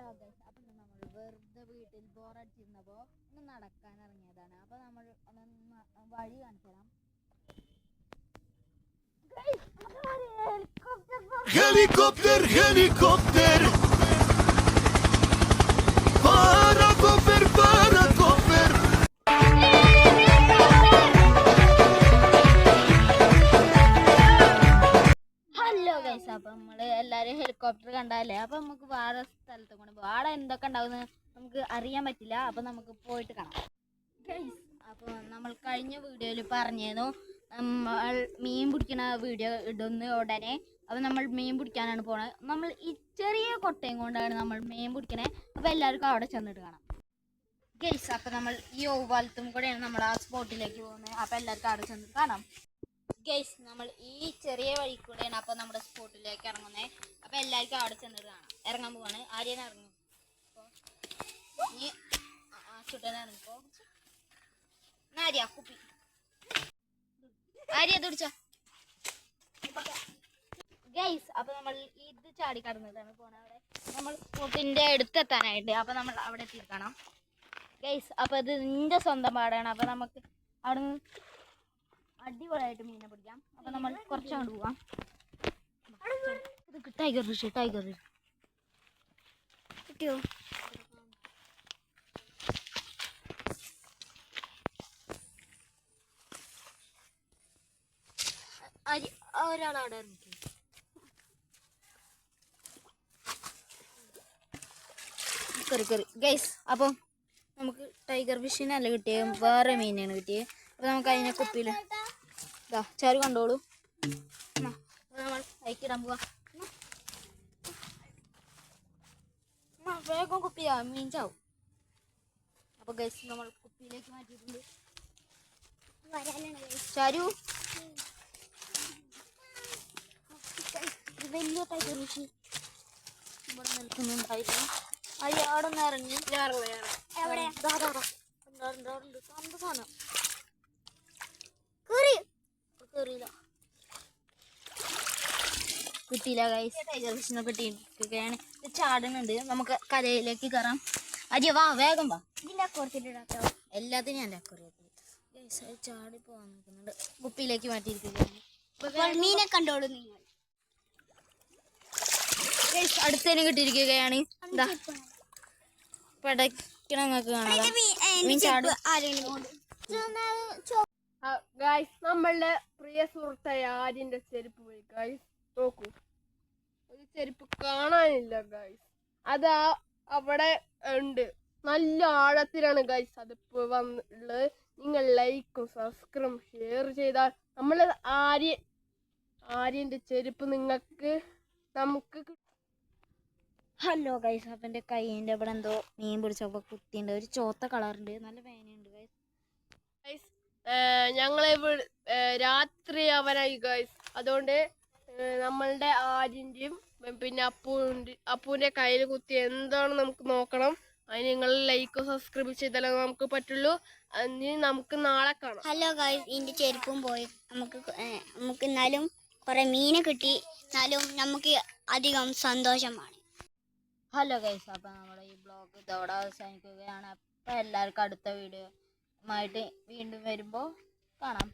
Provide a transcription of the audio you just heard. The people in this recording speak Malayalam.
അപ്പം നമ്മൾ വെറുതെ വീട്ടിൽ ബോറടിച്ചിരുന്നപ്പോൾ ഒന്ന് നടക്കാൻ ഇറങ്ങിയതാണ്. അപ്പോൾ നമ്മൾ വഴി കാണിച്ചു തരാം. Helikopter, helikopter. Parakoper, parakoper. Hello guys, അപ്പം നമ്മൾ എല്ലാവരും ഹെലികോപ്റ്റർ കണ്ടല്ലേ. അപ്പം നമുക്ക് വേറെ സ്ഥലത്ത് കൊണ്ട് പോകാം. അവിടെ എന്തൊക്കെ ഉണ്ടാവുമെന്ന് നമുക്ക് അറിയാൻ പറ്റില്ല. അപ്പം നമുക്ക് പോയിട്ട് കാണാം ഗൈസ്. അപ്പോൾ നമ്മൾ കഴിഞ്ഞ വീഡിയോയിൽ പറഞ്ഞിരുന്നു നമ്മൾ മീൻ പിടിക്കുന്ന വീഡിയോ ഇടുന്ന ഉടനെ. അപ്പം നമ്മൾ മീൻ പിടിക്കാനാണ് പോണത്. നമ്മൾ ഈ ചെറിയ കൊട്ടയും കൊണ്ടാണ് നമ്മൾ മീൻ പിടിക്കണത്. അപ്പോൾ എല്ലാവർക്കും അവിടെ ചെന്നിട്ട് കാണാം ഗൈസ്. അപ്പം നമ്മൾ ഈ ഓവാലത്തും കൂടെയാണ് നമ്മൾ ആ സ്പോട്ടിലേക്ക് പോകുന്നത്. അപ്പോൾ എല്ലാവർക്കും അവിടെ ചെന്നിട്ട് കാണാം ഗൈസ്. നമ്മൾ ഈ ചെറിയ വഴി കൂടെയാണ് അപ്പോൾ നമ്മുടെ സ്പോട്ടിലേക്ക് ഇറങ്ങുന്നത്. അപ്പോൾ എല്ലാവർക്കും അവിടെ ചെന്നിട്ട് കാണാം. ഇറങ്ങാൻ പോവാണ്. ആര്യനെ ഇറങ്ങും. അപ്പോൾ ഇനി ചുട്ടനെ ഇറങ്ങിപ്പോൾ ആര്യ കുപ്പി ആര്യ അത് പിടിച്ചോ ഗൈസ്. അപ്പോൾ നമ്മൾ ഇത് ചാടി കടന്നിട്ടാണ് പോണത്. അവിടെ നമ്മൾ സ്പോട്ടിൻ്റെ അടുത്തെത്താനായിട്ട്. അപ്പോൾ നമ്മൾ അവിടെ എത്തിയിട്ട് കാണാം ഗൈസ്. അപ്പോൾ ഇത് നിൻ്റെ സ്വന്തം പാടാണ്. അപ്പോൾ നമുക്ക് അവിടെ നിന്ന് അടിപൊളിയായിട്ട് മീനെ പിടിക്കാം. അപ്പം നമ്മൾ കുറച്ചങ്ങോട്ട് പോവാം. ഇത് ടൈഗർ ഫിഷ് കിട്ടിയോ? ഒരാളവിടെ ഇറങ്ങി കറി ഗൈസ്. അപ്പം നമുക്ക് ടൈഗർ ഫിഷിനല്ല കിട്ടിയത്, വേറെ മീനാണ് കിട്ടിയത്. അപ്പോൾ നമുക്ക് അതിനെ കുപ്പിയിൽ ഇതാ ചാരു കണ്ടോളൂ. നമ്മൾ അയക്കിടാൻ പോവാ. വേഗം കുപ്പിയാ, മീൻ ചാവും. അപ്പോൾ ഗൈസ് നമ്മൾ കുപ്പിയിലേക്ക് മാറ്റിയിട്ടുണ്ട്. ചാരു വലിയ ടൈഗർ ഫിഷ് ഇവിടെ നിൽക്കുന്നുണ്ടായിരുന്നു. അത് അവിടെ നിന്ന് ഇറങ്ങി സാധനം കേറിയില്ല, കിട്ടിയില്ല ഗൈസ്. ടൈഗർ ഫിഷിനെ കിട്ടിയിരിക്കുകയാണ്. ഇത് ചാടുന്നുണ്ട്. നമുക്ക് കരയിലേക്ക് കയറാം. അജി വാ, വേഗം വാ. എല്ലാത്തിനും എൻ്റെ അക്കറിയത്തിൽ ഗൈസ്. അത് ചാടി പോകാൻ നോക്കുന്നുണ്ട്. കുപ്പിയിലേക്ക് മാറ്റിയിരിക്കുകയാണ്. മീനെ കണ്ടോളൂ നിങ്ങൾ ഗൈസ്. അടുത്തതിന് കിട്ടിയിരിക്കുകയാണ്. എന്താ പടക്കണ നിങ്ങൾക്ക് കാണാം. മീൻ ചാടും. ഗൈസ്, നമ്മളുടെ പ്രിയ സുഹൃത്തായ ആര്യന്റെ ചെരുപ്പ് പോയി ഗൈസ്. നോക്കൂ, ഒരു ചെരുപ്പ് കാണാനില്ല ഗൈസ്. അത് അവിടെ ഉണ്ട്. നല്ല ആഴത്തിലാണ് ഗൈസ് അതിപ്പോ വന്നുള്ളത്. നിങ്ങൾ ലൈക്കും സബ്സ്ക്രൈബും ഷെയർ ചെയ്താൽ നമ്മൾ ആര്യന്റെ ചെരുപ്പ് നമുക്ക് ഹലോ ഗൈസ്. അപ്പം എൻ്റെ കൈയിൻ്റെ ഇവിടെ എന്തോ മീൻ പിടിച്ചപ്പോൾ കുത്തിയുണ്ട്. ഒരു ചോത്ത കളറുണ്ട്. നല്ല വേനയുണ്ട് ഗൈസ്. ഗൈസ്, ഞങ്ങളെ രാത്രി അവനായി ഗൈസ്. അതുകൊണ്ട് നമ്മളുടെ ആര്യൻ്റെയും പിന്നെ അപ്പൂൻ്റെ കയ്യിൽ കുത്തി എന്താണ് നമുക്ക് നോക്കണം. അതിന് നിങ്ങൾ ലൈക്കോ സബ്സ്ക്രൈബ് ചെയ്താലേ നമുക്ക് പറ്റുള്ളൂ. അതിന് നമുക്ക് നാളെ കാണാം. ഹലോ ഗൈസ്, ഇതിൻ്റെ ചെരുപ്പും പോയി. നമുക്ക് എന്നാലും കുറേ മീനെ കിട്ടി. എന്നാലും നമുക്ക് അധികം സന്തോഷമാണ്. Hello guys. അപ്പം നമ്മുടെ ഈ ബ്ലോഗ് ഇതോടെ അവസാനിക്കുകയാണ്. അപ്പം എല്ലാവർക്കും അടുത്ത വീഡിയോ ആയിട്ട് വീണ്ടും വരുമ്പോൾ കാണാം.